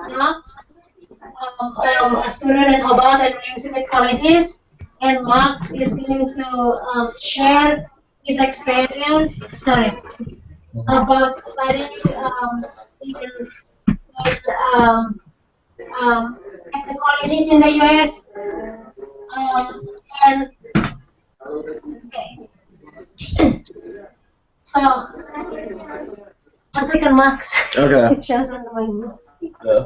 Max, a student at Hobart and Elizabeth colleges, and Max is going to share his experience. Sorry, about studying in um, at the colleges in the US. Um, and okay, so one second, Max. Okay. It shows on the Yeah.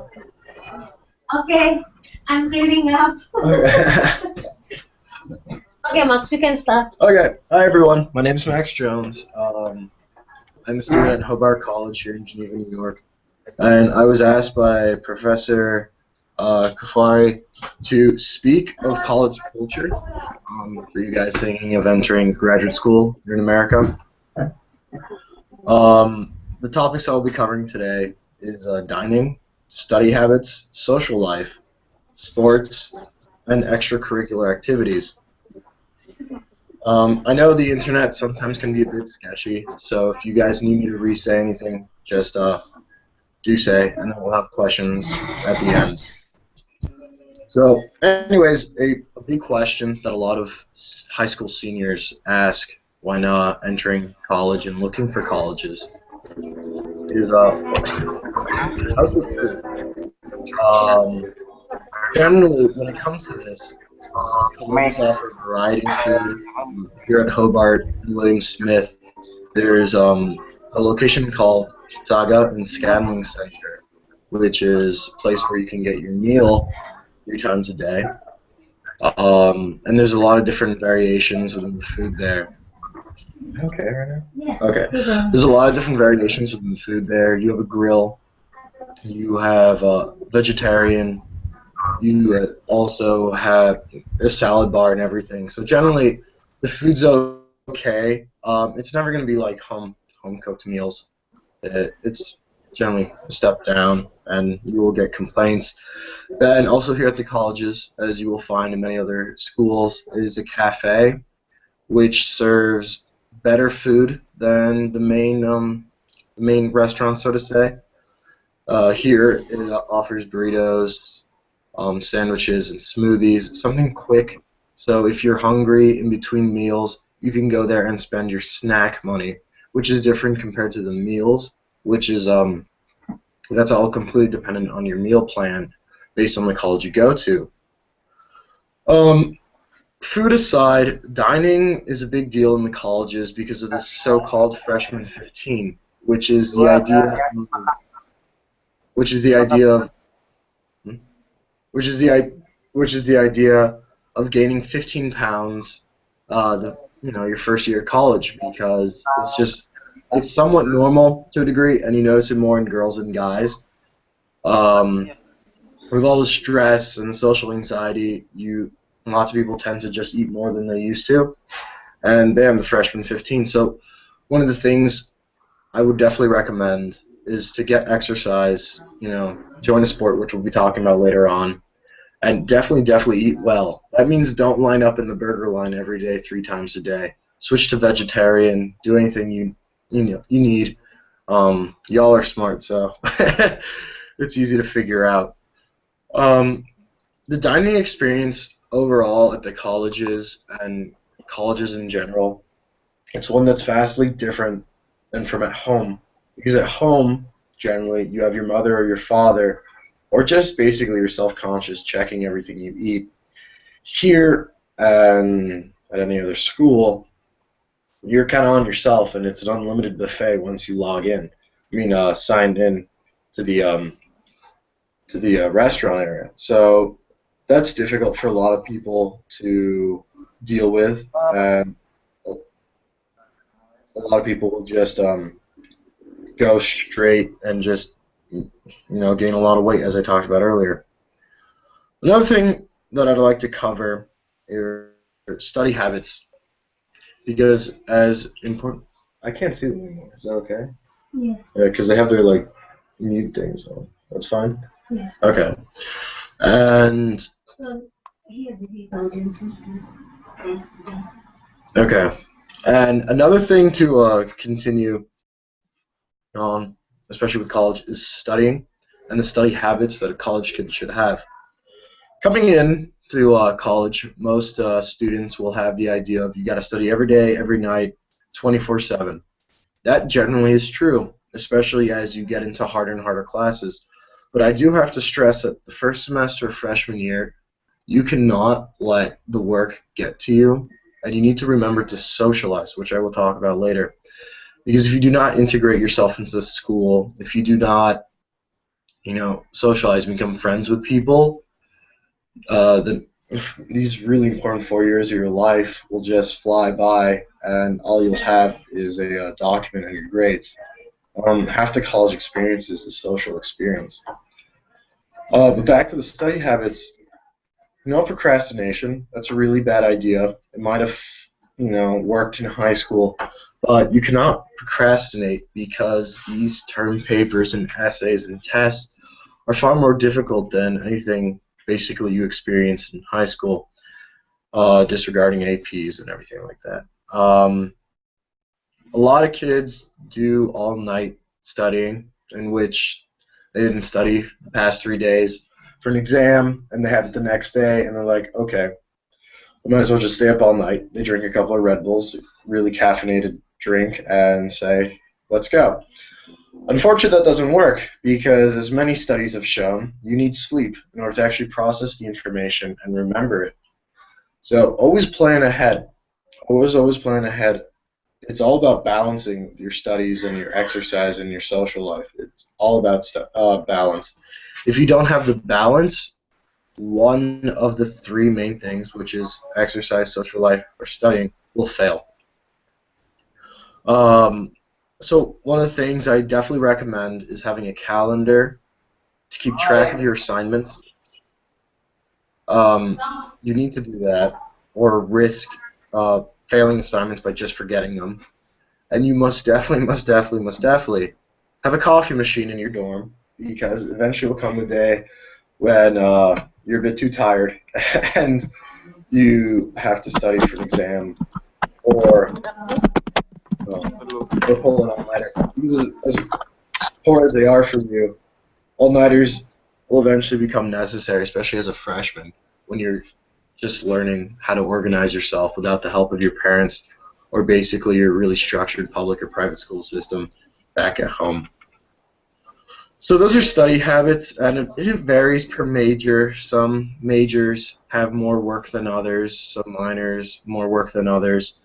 Okay, I'm clearing up. Okay. Okay, Max, you can start. Okay. Hi everyone. My name is Max Jones. I'm a student at Hobart College here in Geneva, New York, and I was asked by Professor Kufari to speak of college culture for you guys thinking of entering graduate school here in America. The topics I'll be covering today is dining, study habits, social life, sports, and extracurricular activities. I know the internet sometimes can be a bit sketchy, so if you guys need me to re-say anything, just do say, and then we'll have questions at the end. So, anyways, a big question that a lot of high school seniors ask when entering college and looking for colleges is, how's the food? Um, Generally, when it comes to this, colleges offer a variety of food. Here at Hobart and William Smith, there's a location called Saga and Scanning Center, which is a place where you can get your meal 3 times a day. And there's a lot of different variations within the food there. Okay, right now? Yeah. Okay. There's a lot of different variations within the food there. You have a grill. You have vegetarian. You also have a salad bar and everything. So generally, the food's okay. It's never going to be like home cooked meals. It's generally a step down, and you will get complaints. Then also here at the colleges, as you will find in many other schools, is a cafe which serves better food than the main restaurant, so to say. Here it offers burritos, sandwiches, and smoothies, something quick. So if you're hungry in between meals, you can go there and spend your snack money, which is different compared to the meals, which is that's all completely dependent on your meal plan based on the college you go to. Um, Food aside, dining is a big deal in the colleges because of this so-called freshman 15, which is the idea, which is the idea of which is the which is the idea of gaining 15 pounds, your first year of college, because it's somewhat normal to a degree, and you notice it more in girls than guys. Um, with all the stress and the social anxiety, lots of people tend to just eat more than they used to, and bam, the freshman 15. So one of the things I would definitely recommend is to get exercise. Join a sport, which we'll be talking about later on. And definitely eat well. That means don't line up in the burger line every day 3 times a day. Switch to vegetarian. Do anything you need. Y'all are smart, so it's easy to figure out. Um, the dining experience overall at the colleges and colleges in general, it's one that's vastly different than from at home. Because at home, generally, you have your mother or your father, or just basically you're self-conscious checking everything you eat. Here and at any other school, you're kind of on yourself, and it's an unlimited buffet once you log in. Signed in to the restaurant area. So that's difficult for a lot of people to deal with, and a lot of people will just go straight and just gain a lot of weight, as I talked about earlier. Another thing that I'd like to cover are study habits, because as important, I can't see them anymore. Is that okay? Yeah. Yeah, because they have their mute thing, so that's fine. Yeah. Okay. And Well, here the people can see. okay. And another thing to continue on, especially with college, is studying. and the study habits that a college kid should have. Coming in to college, most students will have the idea of you got to study every day, every night, 24/7. That generally is true, especially as you get into harder and harder classes. But I do have to stress that the first semester of freshman year, you cannot let the work get to you, and you need to remember to socialize, which I will talk about later. Because if you do not integrate yourself into the school, if you do not, socialize and become friends with people, then these really important 4 years of your life will just fly by, and all you'll have is a document and your grades. Half the college experience is the social experience. But back to the study habits. Procrastination. That's a really bad idea. It might have, worked in high school, but you cannot procrastinate because these term papers and essays and tests are far more difficult than anything basically you experienced in high school, disregarding APs and everything like that. A lot of kids do all-night studying, in which they didn't study the past 3 days for an exam, and they have it the next day, and they're like, okay, I might as well just stay up all night. They drink a couple of Red Bulls, really caffeinated drink, and say, let's go. Unfortunately, that doesn't work because, as many studies have shown, you need sleep in order to actually process the information and remember it. So always plan ahead. Always plan ahead. It's all about balancing your studies and your exercise and your social life. It's all about balance. If you don't have the balance, one of the three main things, which is exercise, social life, or studying, will fail. So one of the things I definitely recommend is having a calendar to keep track of your assignments. You need to do that, or risk failing assignments by just forgetting them. And you must definitely have a coffee machine in your dorm, because eventually will come the day when you're a bit too tired and you have to study for an exam or pull an all-nighter. Because as poor as they are from you, all-nighters will eventually become necessary, especially as a freshman, when you're just learning how to organize yourself without the help of your parents or basically your really structured public or private school system back at home. So those are study habits, and it varies per major. Some majors have more work than others, some minors more work than others.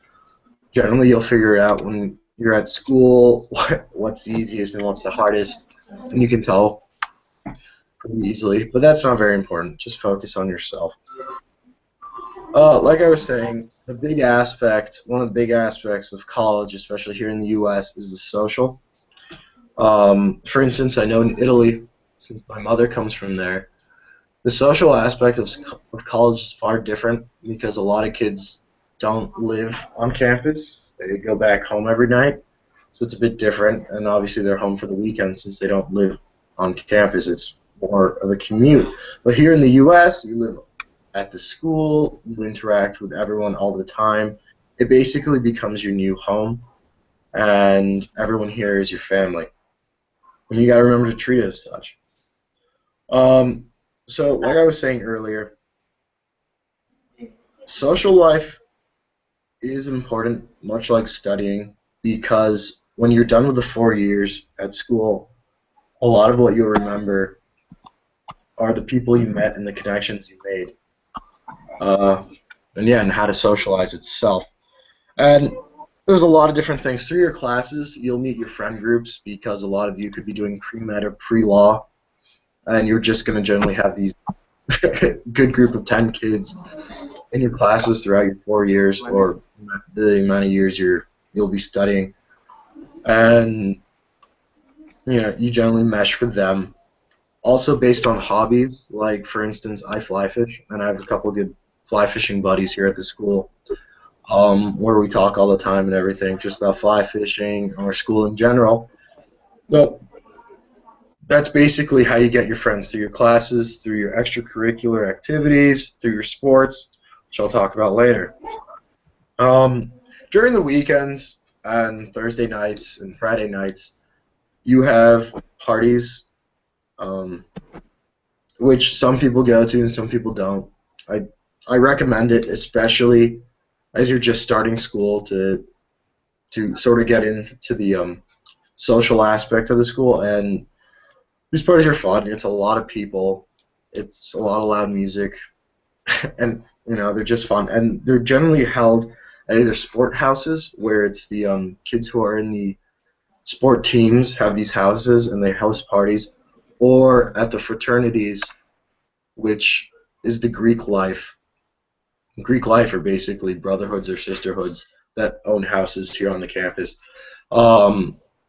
Generally, you'll figure it out when you're at school what's the easiest and what's the hardest, and you can tell pretty easily. But that's not very important. Just focus on yourself. Like I was saying, one of the big aspects of college, especially here in the U.S., is the social. For instance, I know in Italy, since my mother comes from there, the social aspect of college is far different because a lot of kids don't live on campus. They go back home every night, so it's a bit different. And obviously, they're home for the weekend since they don't live on campus. It's more of a commute. But here in the U.S., you live at the school, you interact with everyone all the time. It basically becomes your new home, and everyone here is your family. And you got to remember to treat it as such. So, like I was saying earlier, social life is important, much like studying, because when you're done with the 4 years at school, a lot of what you'll remember are the people you met and the connections you made. And how to socialize itself. And there's a lot of different things. Through your classes, you'll meet your friend groups because a lot of you could be doing pre-med or pre-law, and you're just going to generally have these good group of 10 kids in your classes throughout your 4 years or the amount of years you'll be studying. And you generally mesh with them. Also based on hobbies, like for instance, I fly fish, and I have a couple good fly fishing buddies here at the school, where we talk all the time and everything, just about fly fishing or school in general. But that's basically how you get your friends, through your classes, through your extracurricular activities, through your sports, which I'll talk about later. During the weekends and Thursday nights and Friday nights, you have parties um, which some people go to and some people don't. I I recommend it, especially as you're just starting school, to sort of get into the social aspect of the school. And these parties are fun. It's a lot of people. It's a lot of loud music, and they're just fun. And they're generally held at either sport houses, where it's the kids who are in the sport teams have these houses and they host parties, or at the fraternities, which is the Greek life. Greek life are basically brotherhoods or sisterhoods that own houses here on the campus.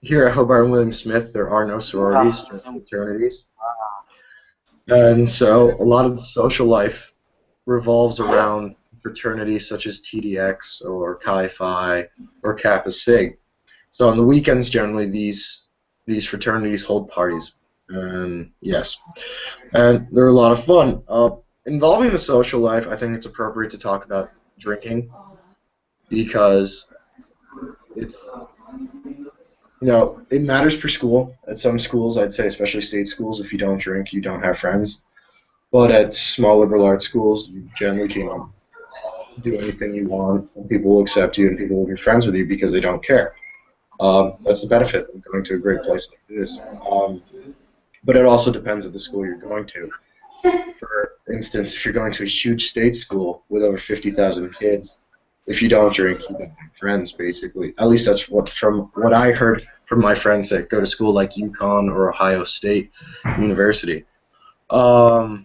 Here at Hobart and William Smith, there are no sororities, just fraternities. And so a lot of the social life revolves around fraternities such as TDX or Chi Phi or Kappa Sig. So on the weekends, generally, these fraternities hold parties. Yes, and they're a lot of fun. Involving the social life, I think it's appropriate to talk about drinking, because it's it matters per school. At some schools, I'd say, especially state schools, if you don't drink, you don't have friends. But at small liberal arts schools, you generally can do anything you want, and people will accept you, and people will be friends with you because they don't care. That's the benefit of going to a great place like this. But it also depends on the school you're going to. For instance, if you're going to a huge state school with over 50,000 kids, if you don't drink, you don't have friends, basically. At least that's from what I heard from my friends that go to school like UConn or Ohio State University. But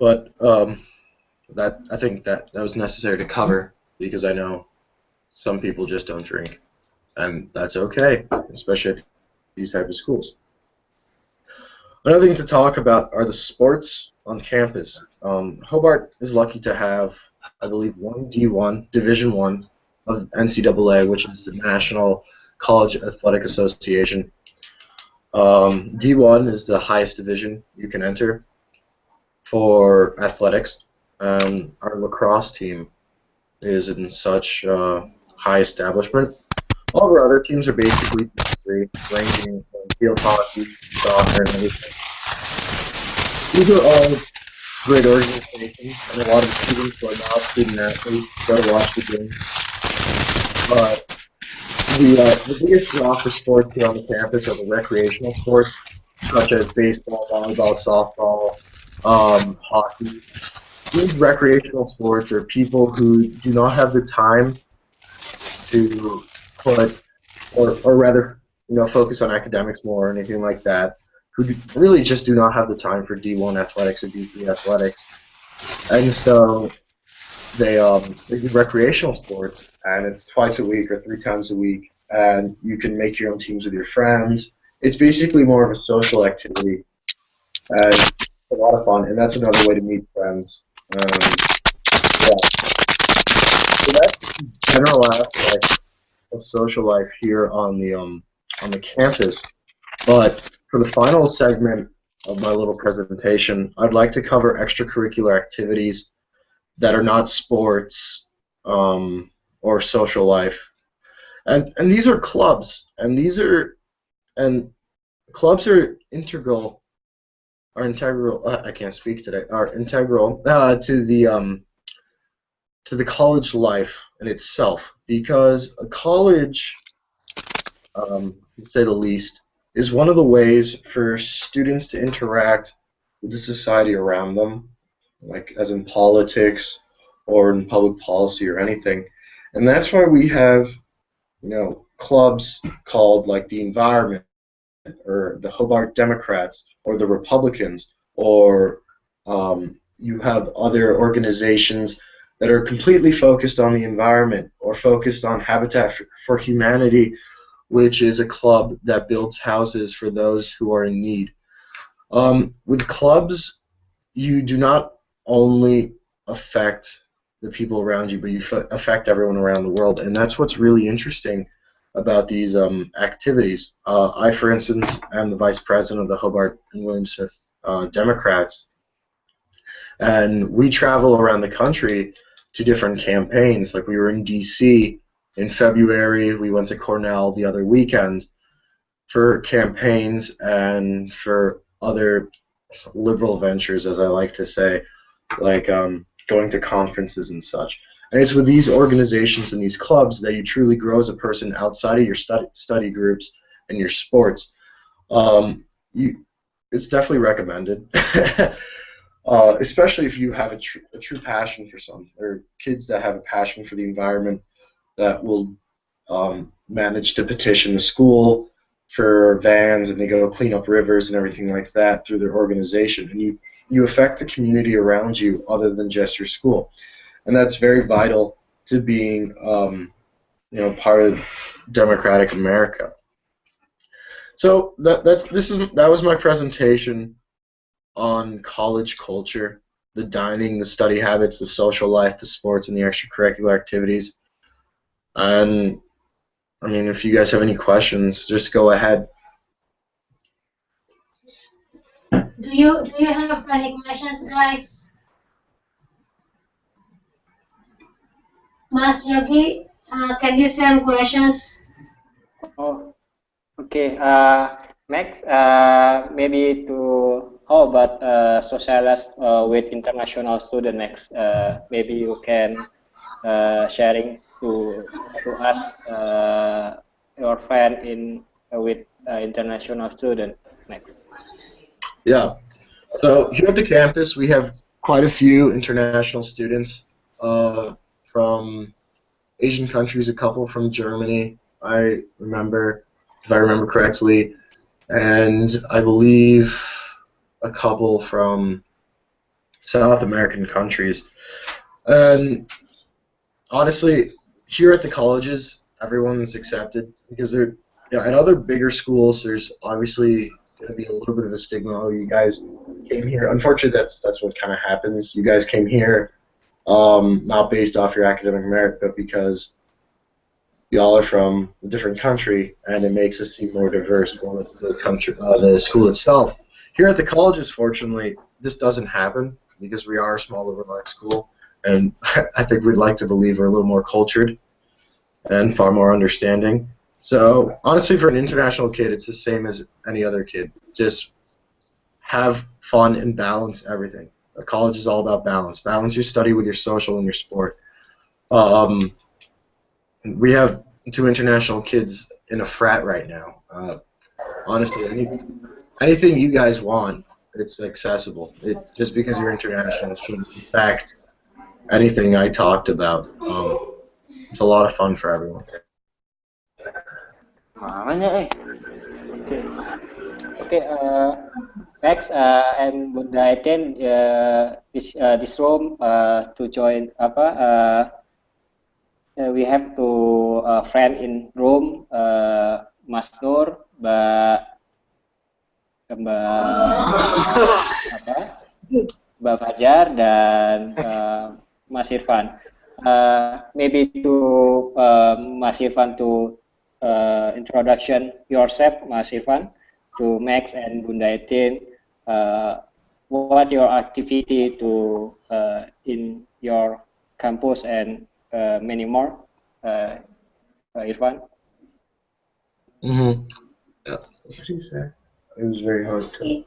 that I think that was necessary to cover, because I know some people just don't drink, and that's okay, especially at these type of schools. Another thing to talk about are the sports on campus. Hobart is lucky to have, I believe, one D1, Division One of NCAA, which is the National College Athletic Association. D1 is the highest division you can enter for athletics. Our lacrosse team is in such high establishment. All of our other teams are basically ranging from field hockey, soccer, and everything. These are all great organizations, and a lot of students who are not student athletes go to watch the games. But the biggest draw for sports here on the campus are the recreational sports, such as baseball, volleyball, softball, hockey. These recreational sports are people who do not have the time to put, or rather, focus on academics more or anything like that, who really just do not have the time for D1 athletics or D3 athletics, and so they do recreational sports, and it's twice a week or 3 times a week, and you can make your own teams with your friends. It's basically more of a social activity, and it's a lot of fun, and that's another way to meet friends. Yeah. So that's the general aspect of social life here on the campus. But for the final segment of my little presentation, I'd like to cover extracurricular activities that are not sports or social life, and these are clubs, and clubs are integral. Are integral. I can't speak today. Are integral to the college life in itself, because a college, to say the least, is one of the ways for students to interact with the society around them, like as in politics or in public policy or anything. And that's why we have, clubs called like the Environment, or the Hobart Democrats, or the Republicans, or you have other organizations that are completely focused on the environment, or focused on Habitat for Humanity, which is a club that builds houses for those who are in need. With clubs, you do not only affect the people around you, but you affect everyone around the world, and that's what's really interesting about these activities. I, for instance, am the vice president of the Hobart and William Smith Democrats, and we travel around the country to different campaigns. Like, we were in D.C. in February, we went to Cornell the other weekend, for campaigns and for other liberal ventures, as I like to say, like going to conferences and such. And it's with these organizations and these clubs that you truly grow as a person outside of your study groups and your sports. You, it's definitely recommended, especially if you have a true passion for something, or kids that have a passion for the environment that will manage to petition the school for vans, and they go clean up rivers and everything like that through their organization. And you affect the community around you other than just your school. And that's very vital to being part of democratic America. So that was my presentation on college culture, the dining, the study habits, the social life, the sports, and the extracurricular activities. And I mean, if you guys have any questions, just go ahead. Do you have any questions, guys? Mas Yogi, can you send questions? Oh, okay. Next, maybe to how about socialize with international student next? Maybe you can sharing to us your friend in with international student next. Yeah. So here at the campus, we have quite a few international students from Asian countries, a couple from Germany, if I remember correctly, and I believe a couple from South American countries. And honestly, here at the colleges, everyone's accepted because at other bigger schools, there's obviously going to be a little bit of a stigma. Oh, you guys came here. Unfortunately, that's what kind of happens. You guys came here not based off your academic merit, but because y'all are from a different country, and it makes us seem more diverse. Well, the school itself. Here at the colleges, fortunately, this doesn't happen because we are a small liberal arts school, and I think we'd like to believe we're a little more cultured and far more understanding. So honestly, for an international kid, it's the same as any other kid. Just have fun and balance everything. A college is all about balance. Balance your study with your social and your sport. We have 2 international kids in a frat right now. Honestly, anything you guys want, it's accessible. Just because you're international shouldn't affect anything I talked about. It's a lot of fun for everyone. Okay. Okay. Next, and would I attend this room to join apa? We have to friend in room, Mas Nur, Mbak Fajar dan Mas Irfan. Maybe to Mas Irfan to introduction yourself, Mas Irfan, to Max and Bunda Etin. What your activity to in your campus and many more, Irfan. Yeah. What did he say? It was very hard to.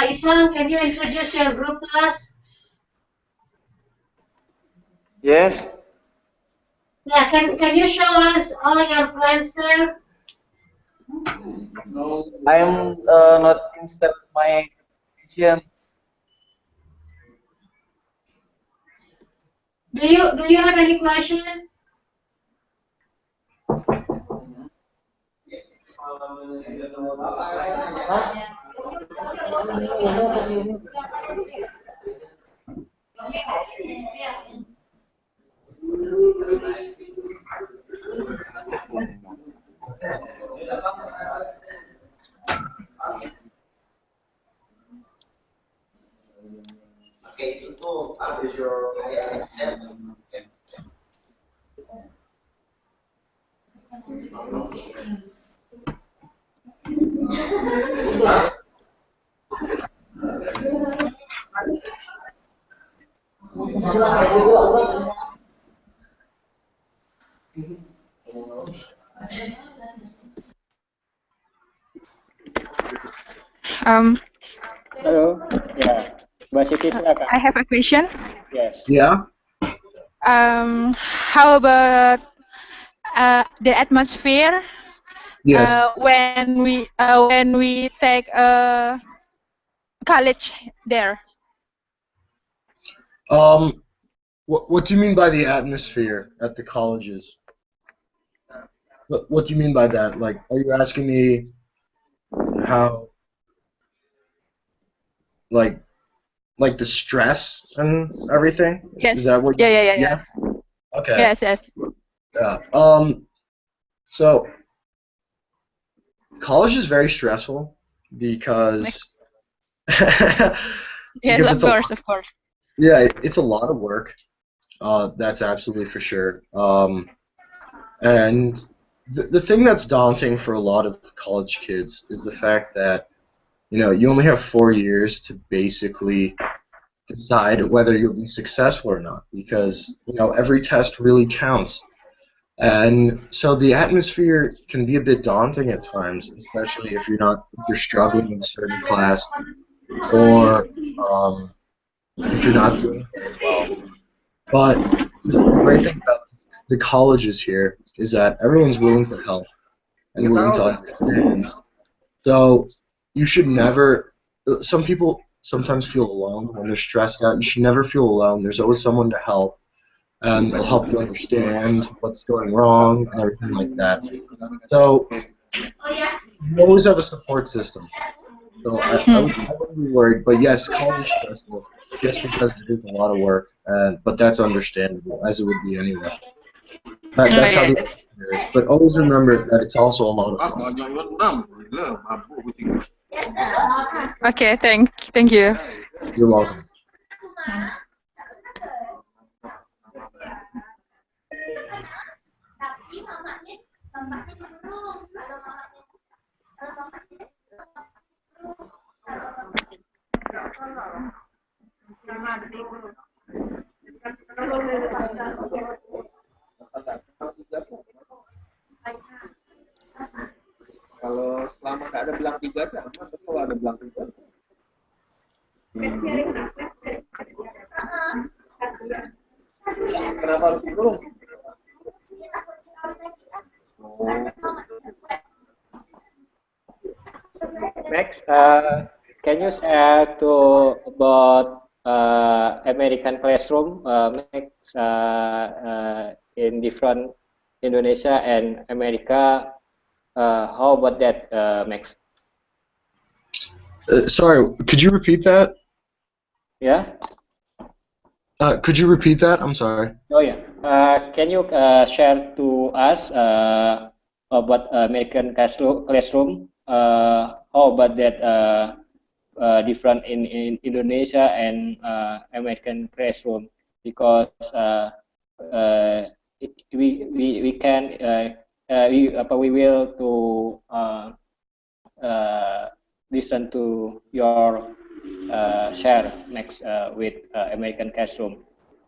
Ifan, can you introduce your group to us? Yes, Yeah, can you show us all your friends there? I'm not install my application. Do you have any question? Um, Halo, ya, Mbak Siti silakan. I have a question. Yes. Yeah. How about the atmosphere Yes. when we take a college there? What do you mean by the atmosphere at the colleges? What do you mean by that? Like, are you asking me how, like, like the stress and everything? Is Yes. that what? Yeah. Yeah. Okay. Yes. Yeah. So college is very stressful because Yes, because of it's a course, lot. of course. Yeah, it's a lot of work. That's absolutely for sure. And the thing that's daunting for a lot of college kids is the fact that you only have 4 years to basically decide whether you'll be successful or not because every test really counts. And so the atmosphere can be a bit daunting at times, especially if you're struggling with a certain class or if you're not doing very well. But the great thing about the colleges here is that everyone's willing to help and willing to understand. So you should never. Some people sometimes feel alone when they're stressed out. You should never feel alone. There's always someone to help, and they'll help you understand what's going wrong and everything like that. So you always have a support system. So I wouldn't be worried. But yes, college is stressful just because it is a lot of work, and but that's understandable as it would be anywhere. That's how the Okay. atmosphere is. But always remember that it's also a lot of fun. Okay. Thank you. You're welcome. Kalau selama nggak ada belang tiga sama, tapi kalau ada belang tiga. Kenapa harus gulung? Next, can you share to about American classroom Max, in different Indonesia and America? How about that, Max? Sorry, could you repeat that? Yeah. Could you repeat that? I'm sorry. Oh yeah. Can you share to us about American classroom? How about that different in Indonesia and American classroom? Because we can we will to listen to your share next with American classroom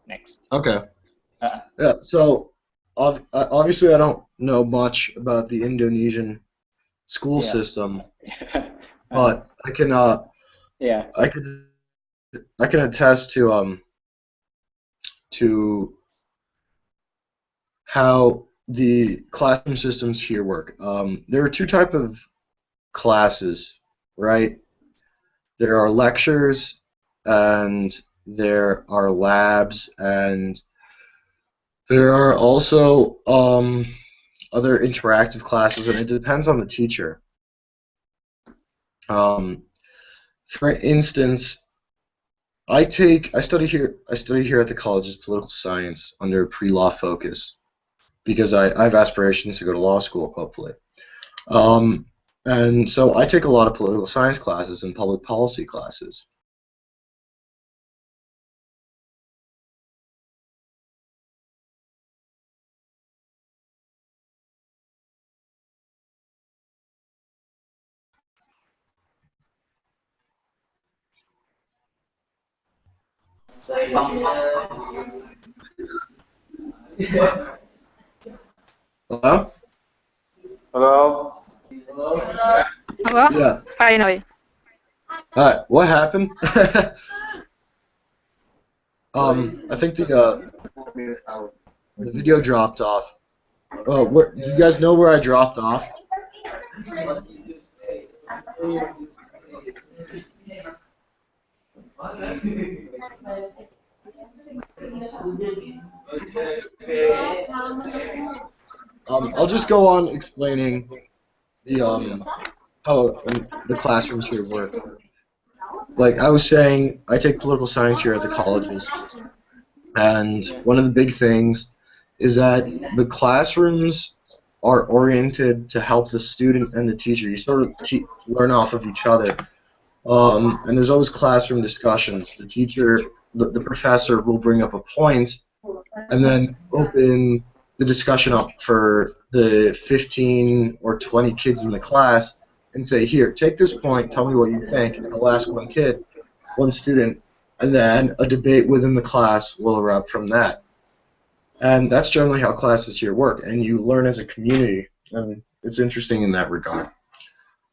next. Okay. Uh, Yeah. So obviously, I don't know much about the Indonesian school yeah. system, but Yeah. I can I can attest to how the classroom systems here work. There are two type of classes, right? There are lectures and there are labs and there are also other interactive classes, and it depends on the teacher. Um, for instance, I study here at the college's political science under pre-law focus because I have aspirations to go to law school, hopefully. Um, and so I take a lot of political science classes and public policy classes. Hello? Hello. Hello. Yeah. Finally. What happened? I think the video dropped off. Where, do you guys know where I dropped off? I'll just go on explaining the how the classrooms here work. Like I was saying, I take political science here at the colleges, and one of the big things is that the classrooms are oriented to help the student and the teacher. You sort of learn off of each other. And there's always classroom discussions. The teacher, the professor will bring up a point and then open the discussion up for the 15 or 20 kids in the class and say, here, take this point, tell me what you think. And I'll ask one kid, one student, and then a debate within the class will erupt from that. And that's generally how classes here work, and you learn as a community, and it's interesting in that regard.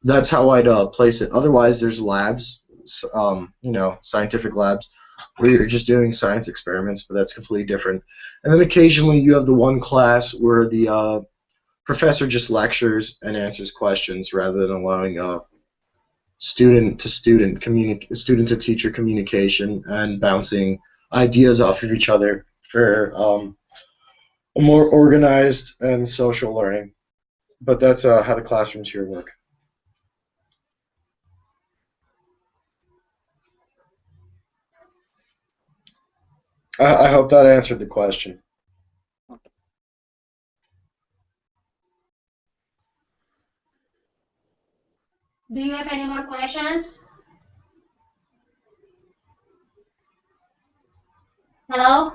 That's how I'd place it. Otherwise, there's labs, scientific labs, where you're just doing science experiments, but that's completely different. And then occasionally you have the one class where the professor just lectures and answers questions rather than allowing student to teacher communication and bouncing ideas off of each other for a more organized and social learning. But that's how the classrooms here work. I hope that answered the question. Do you have any more questions? Hello?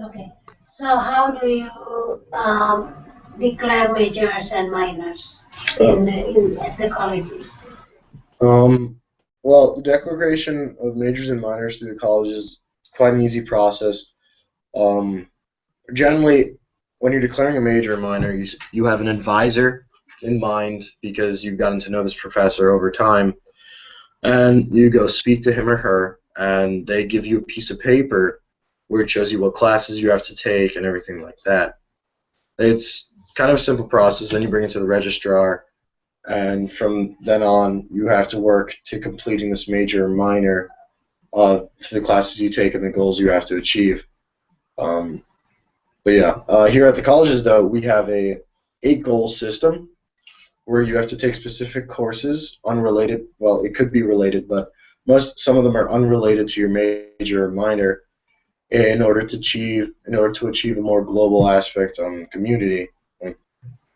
Okay. So how do you declare majors and minors at the colleges? Well, the declaration of majors and minors through the college is quite an easy process. Generally, when you're declaring a major or minor, you have an advisor in mind because you've gotten to know this professor over time, and you go speak to him or her, and they give you a piece of paper where it shows you what classes you have to take and everything like that. It's kind of a simple process. Then you bring it to the registrar, and from then on, you have to work to completing this major or minor for the classes you take and the goals you have to achieve. But yeah, here at the colleges, though, we have a 8-goal system where you have to take specific courses unrelated. Well, it could be related, but some of them are unrelated to your major or minor in order to achieve a more global aspect on the community.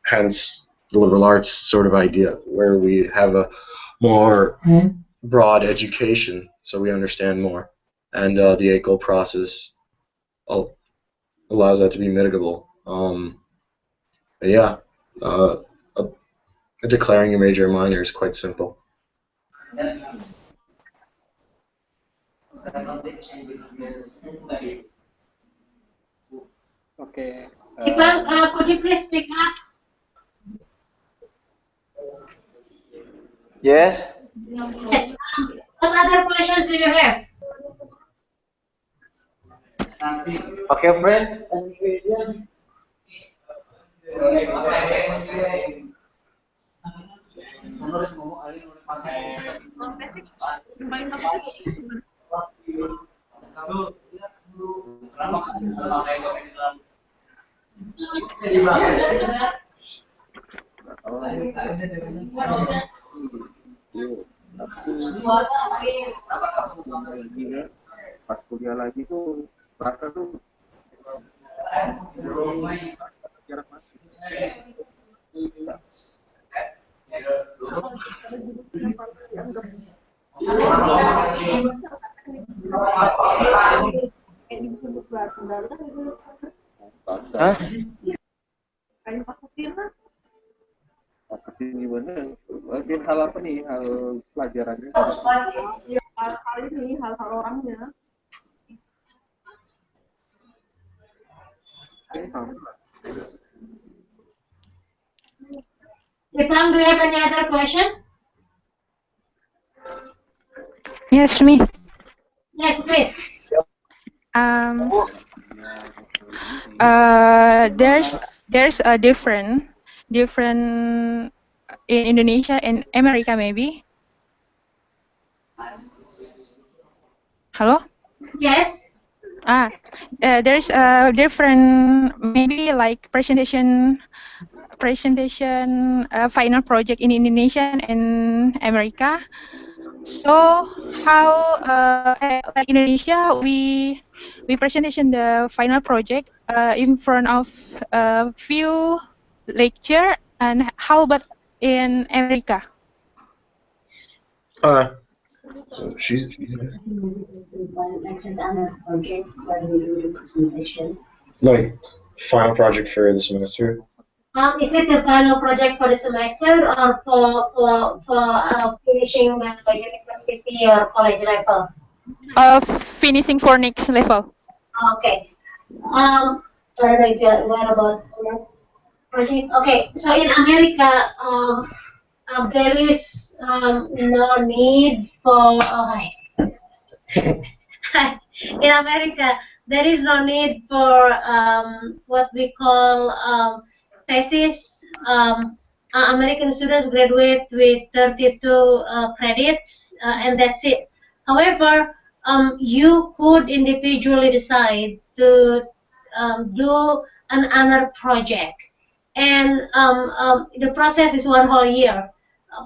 Hence, the liberal arts sort of idea, where we have a more broad education, so we understand more, and the 8-goal process allows that to be mitigable. But yeah, declaring a major or minor is quite simple. Okay. Iqbal, could you please speak up? Yes. Yes. What other questions do you have? Okay, friends. lagi ya, pas kuliah lagi tuh rasa tuh jarak masuk. Hah? Tapi gimana? Mungkin hal apa nih, hal pelajarannya? Hal ini, hal-hal orangnya. Ipang, do you have any other question? Yes, me. Yes, please. There's a different in Indonesia and America maybe. Hello? Yes. There's a different maybe like presentation final project in Indonesia and America. So how like Indonesia we presentation the final project in front of a few lecture, and how about in America? So she's like final project for the semester. Is it the final project for the semester or for finishing the university or college level? Finishing for next level. Okay. I don't know if you are aware about project. Okay, so in America, there is no need for. In America, there is no need for what we call thesis. American students graduate with 32 credits, and that's it. However, you could individually decide to do an honor project, and the process is one whole year,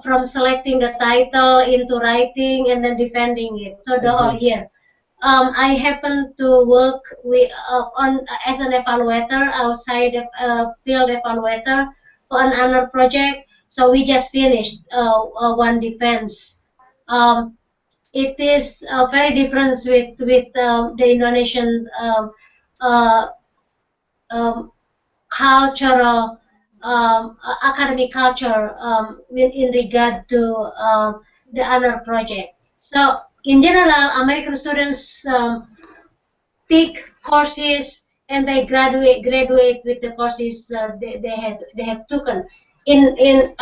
from selecting the title into writing and then defending it. So the whole year. I happen to work with as an evaluator, outside field evaluator for an honor project. So we just finished one defense. It is very different with the Indonesian uh, cultural academic culture in regard to the honor project. So in general, American students take courses and they graduate with the courses they have taken. In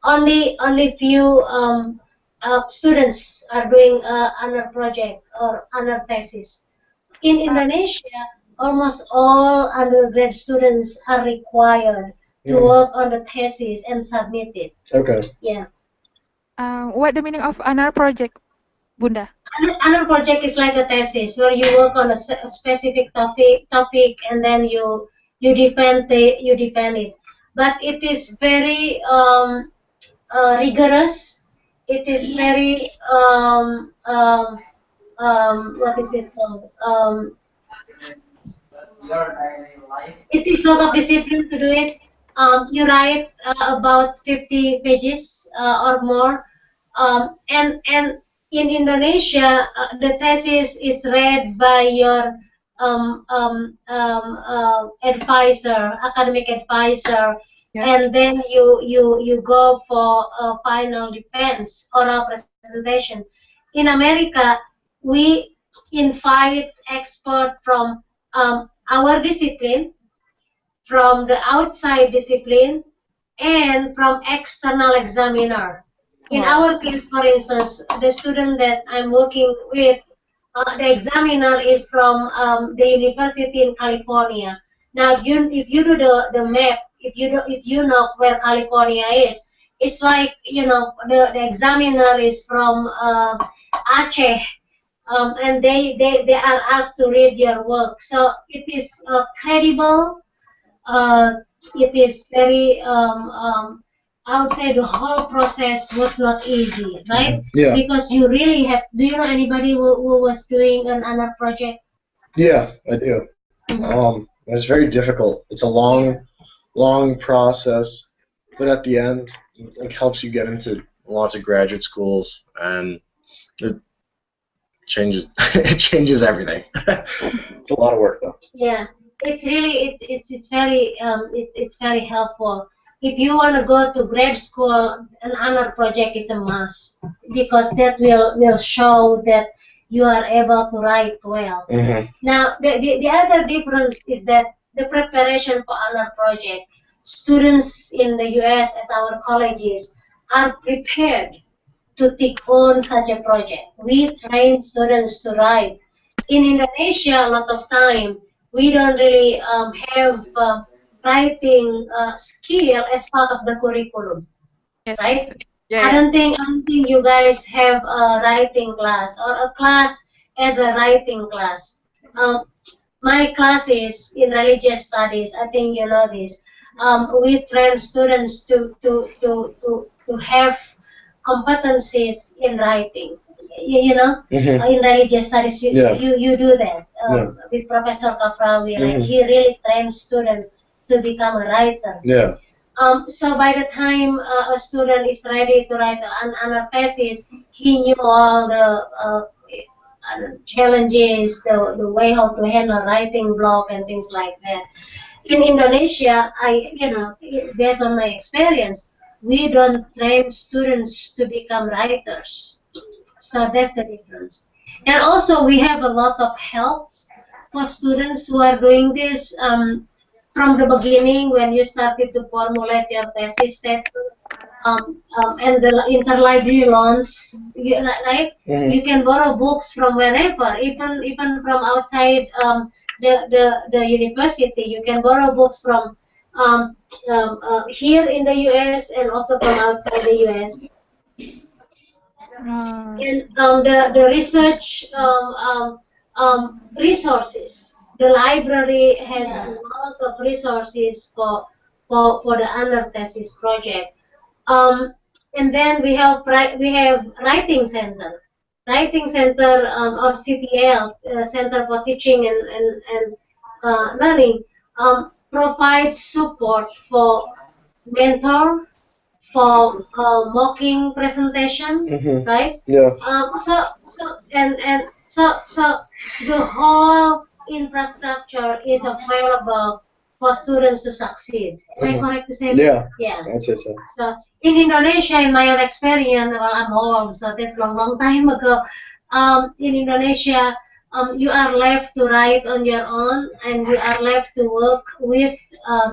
only few students are doing honor project or honor thesis. In Indonesia, almost all undergrad students are required to work on the thesis and submit it. Okay. Yeah. What the meaning of honor project, Bunda? Honor project is like a thesis where you work on a specific topic and then you defend it. But it is very rigorous. It is very what is it called? It takes a lot of discipline to do it. You write about 50 pages or more, and in Indonesia, the thesis is read by your advisor, academic advisor, and then you go for a final defense, oral presentation. In America, we invite expert from our discipline, from the outside discipline, and from external examiner. In our case, for instance, the student that I'm working with, the examiner is from the university in California. Now, if you do the map, if you know where California is, it's like, you know, the examiner is from Aceh, and they are asked to read your work. So it is credible. It is very I would say the whole process was not easy, right? Yeah. Because you really have. Do you know anybody who was doing an honor project? Yeah, I do. It's very difficult. It's a long process, but at the end, it helps you get into lots of graduate schools, and it changes it changes everything. It's a lot of work though. Yeah, it's really it's very it's very helpful. If you want to go to grad school, an honor project is a must because that will show that you are able to write well. Now, the other difference is that the preparation for honor project, students in the U.S. at our colleges are prepared to take on such a project. We train students to write. In Indonesia, a lot of time we don't really have writing skill as part of the curriculum, Yes. right? Yeah, I yeah. don't think you guys have a writing class or a class as a writing class. Um, my class is in religious studies. I think you know this. We train students to have competencies in writing. You know, in religious studies, you do that with Professor Kafrawi. Like he really trains students to become a writer. Yeah. So by the time a student is ready to write an thesis, he knew all the challenges, the way how to handle writing block and things like that. In Indonesia, based on my experience, we don't train students to become writers. So that's the difference. And also, we have a lot of helps for students who are doing this from the beginning when you started to formulate your thesis statement and the interlibrary loans, right? You can borrow books from wherever, even from outside the university. You can borrow books from here in the U.S. and also from outside the U.S. Uh, And the research resources. The library has a lot of resources for the under thesis project. Um, and then we have writing center or CTL, Center for Teaching and Learning, provides support for mentor, for mocking presentation, right? Yeah. So the whole infrastructure is available for students to succeed. Am I correct to say that? Yeah. Yeah. I'd say so. So in Indonesia, in my own experience, well, I'm old, so that's long time ago. In Indonesia, you are left to write on your own, and you are left to work with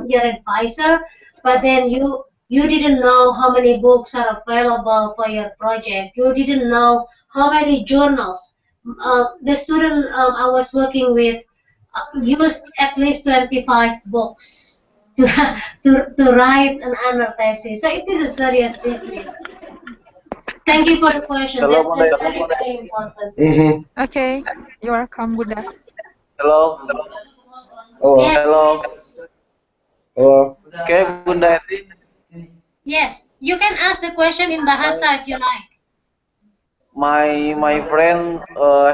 your advisor. But then you didn't know how many books are available for your project. You didn't know how many journals. The student I was working with used at least 25 books to, to write an honor thesis. So it is a serious business. Thank you for the question. Hello, That's Bunda. very important. okay. You're welcome, Buddha. Hello. Hello. Yes, Hello. please. Hello. Okay, Bunda Etin. Yes, you can ask the question in Bahasa if you like. My friend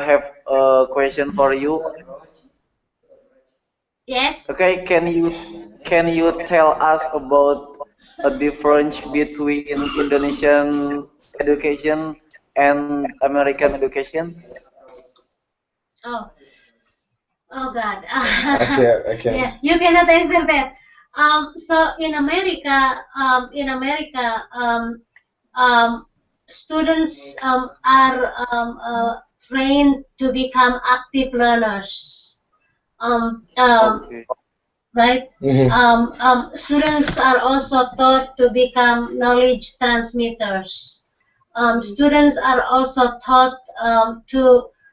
have a question for you. Yes. Okay, can you tell us about a difference between Indonesian education and American education? Oh, oh God. I can't. Yeah, you cannot answer that. So in America, students are trained to become active learners. Um, um, Okay. right? Students are also taught to become knowledge transmitters. Students are also taught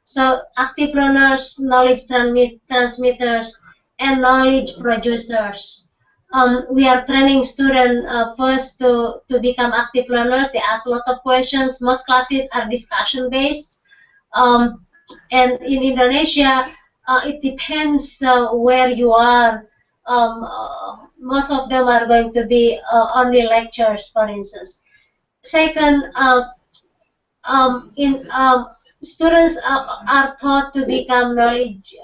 so active learners, knowledge transmitters, and knowledge producers. We are training students first to become active learners. They ask a lot of questions. Most classes are discussion based. Um, and in Indonesia, it depends where you are. most of them are going to be only lectures, for instance. Second, in students are taught to become knowledge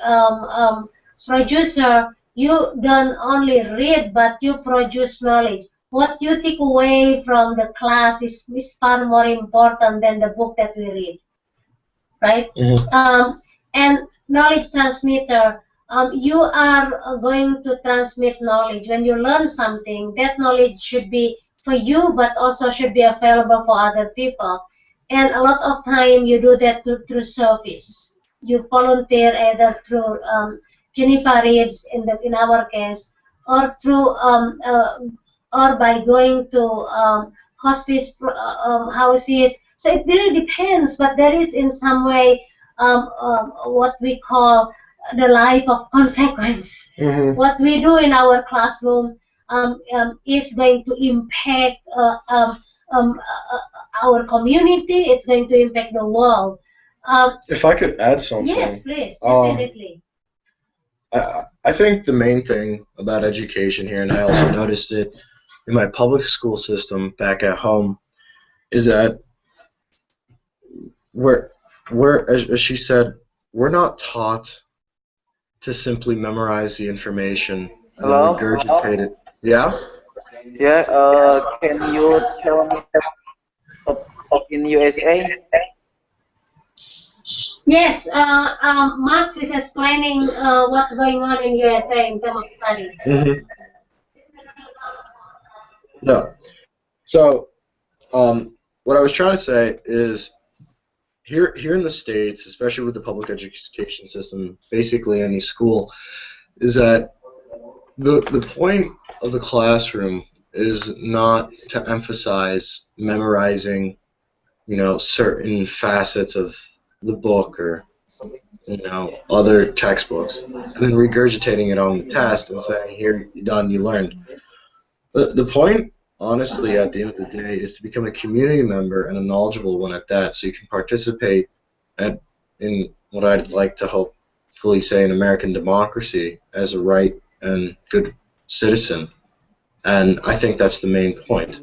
producer. You don't only read, but you produce knowledge. What you take away from the class is far more important than the book that we read, right? And knowledge transmitter. You are going to transmit knowledge. When you learn something, that knowledge should be for you, but also should be available for other people. And a lot of time you do that through service. You volunteer either through Geneva Reads in our case, or through or by going to hospice houses. So it really depends, but there is in some way what we call the life of consequence. What we do in our classroom is going to impact our community. It's going to impact the world. If I could add something. Yes, please, definitely. I think the main thing about education here, and I also noticed it in my public school system back at home, is that as she said, we're not taught to simply memorize the information and then Hello? regurgitate it. Yeah? Yeah, can you tell me in USA? Yes, Max is explaining what's going on in USA in terms of study. Yeah. So, what I was trying to say is, here in the States, especially with the public education system, basically any school, is that the point of the classroom is not to emphasize memorizing, certain facets of the book or, other textbooks, and then regurgitating it on the test and saying, here, you're done, you learned. The point, honestly, at the end of the day, is to become a community member and a knowledgeable one at that, so you can participate in what I'd like to hopefully say an American democracy as a right and good citizen. And I think that's the main point.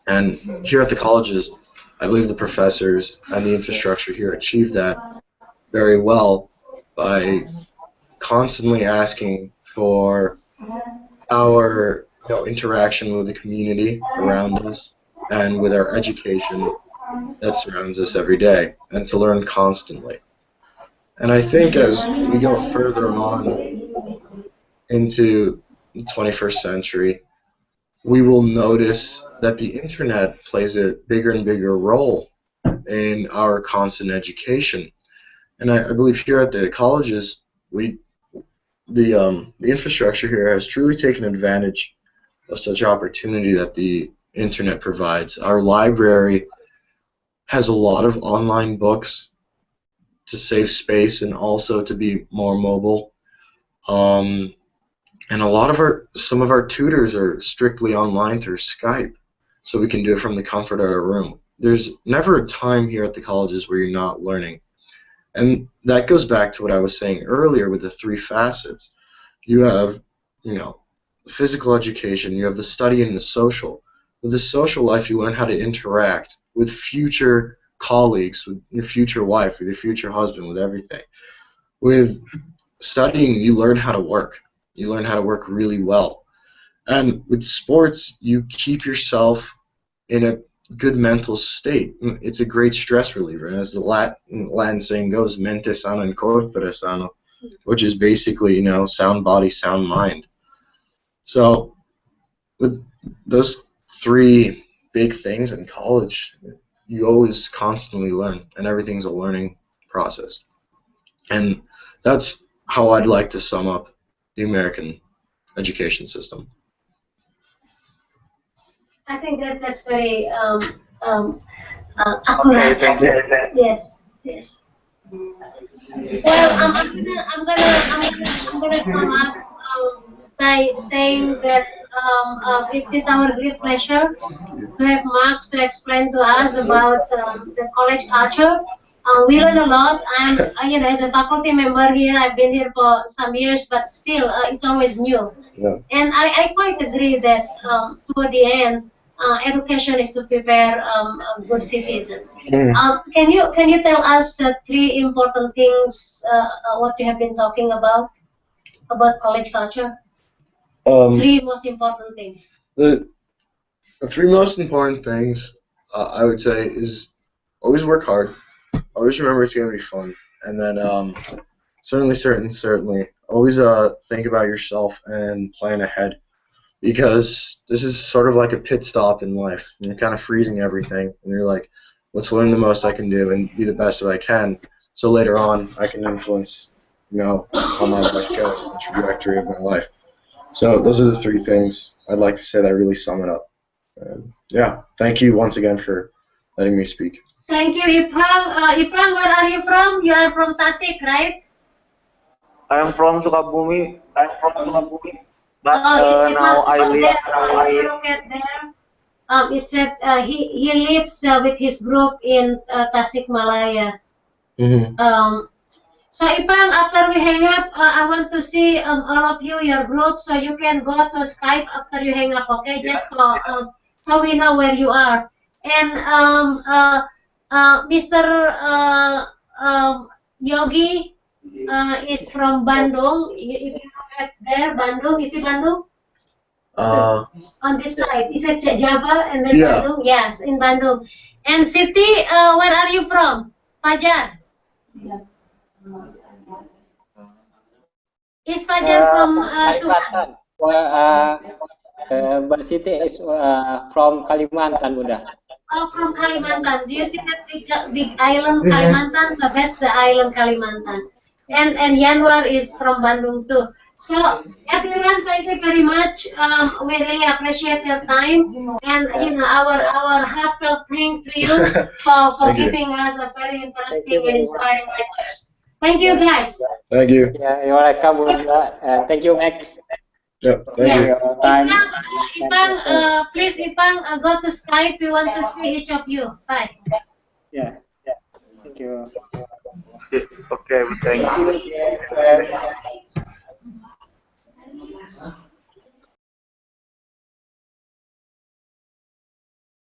And here at the colleges, I believe the professors and the infrastructure here achieve that very well by constantly asking for our interaction with the community around us and with our education that surrounds us every day, and to learn constantly. And I think as we go further on into the 21st century, we will notice that the internet plays a bigger and bigger role in our constant education. And I believe here at the colleges, the infrastructure here has truly taken advantage of such opportunity that the internet provides. Our library has a lot of online books to save space and also to be more mobile. And some of our tutors are strictly online through Skype, so we can do it from the comfort of our room. There's never a time here at the colleges where you're not learning. And that goes back to what I was saying earlier with the three facets. You have, physical education, you have the study and the social. With the social life, you learn how to interact with future colleagues, with your future wife, with your future husband, with everything. With studying, you learn how to work. You learn how to work really well. And with sports, you keep yourself in a good mental state. It's a great stress reliever. And as the Latin saying goes, mente sana in corpore sano, which is basically, sound body, sound mind. So with those three big things in college, you always constantly learn, and everything's a learning process. And that's how I'd like to sum up the American education system. I think that's very accurate. Okay, thank you. Yes, yes. Well, I'm gonna sum up by saying that it is our great pleasure to have Max to explain to us about the college culture We learn a lot. As a faculty member here, I've been here for some years, but still, it's always new. Yeah. And I quite agree that toward the end, education is to prepare a good citizen. Can you tell us the three important things what you have been talking about college culture? Three most important things. The three most important things I would say is always work hard. Always remember it's gonna be fun, and then certainly always think about yourself and plan ahead, because this is sort of like a pit stop in life. You're kind of freezing everything, and you're like, let's learn the most I can do and be the best that I can, so later on I can influence, how my life goes, the trajectory of my life. So those are the three things I'd like to say that really sum it up. And yeah, thank you once again for letting me speak. Thank you, Iprang. Iprang, where are you from? You are from Tasik, right? I am from Sukabumi, but Iprang, now I so live. there, if you look at there, it said he lives with his group in Tasikmalaya. So Ipang, after we hang up, I want to see all of you, your group, so you can go to Skype after you hang up, okay? Just for so we know where you are. And Mr. Yogi is from Bandung. If you look at there, Bandung, you see Bandung? On this side, it says Java and then Yeah. Bandung. Yes, in Bandung. And Siti, where are you from? Fajar. Is Fajar from Kalimantan. Mbak Siti is from Kalimantan, Bunda. Oh, from Kalimantan. Do you see that big island Kalimantan? So that's the island Kalimantan. And Yanwar is from Bandung too. So everyone, thank you very much. We really appreciate your time, and our heartfelt thank to you for Thank you. giving us a very interesting and inspiring lectures. Thank you, guys. Thank you. Yeah, you're welcome, Bunda. Thank you, Max. Yep. For Thank you. your time. Ipang, please, Ipang, go to Skype. We want to see each of you. Bye. Yeah. Thank you. Okay, thanks. See you again.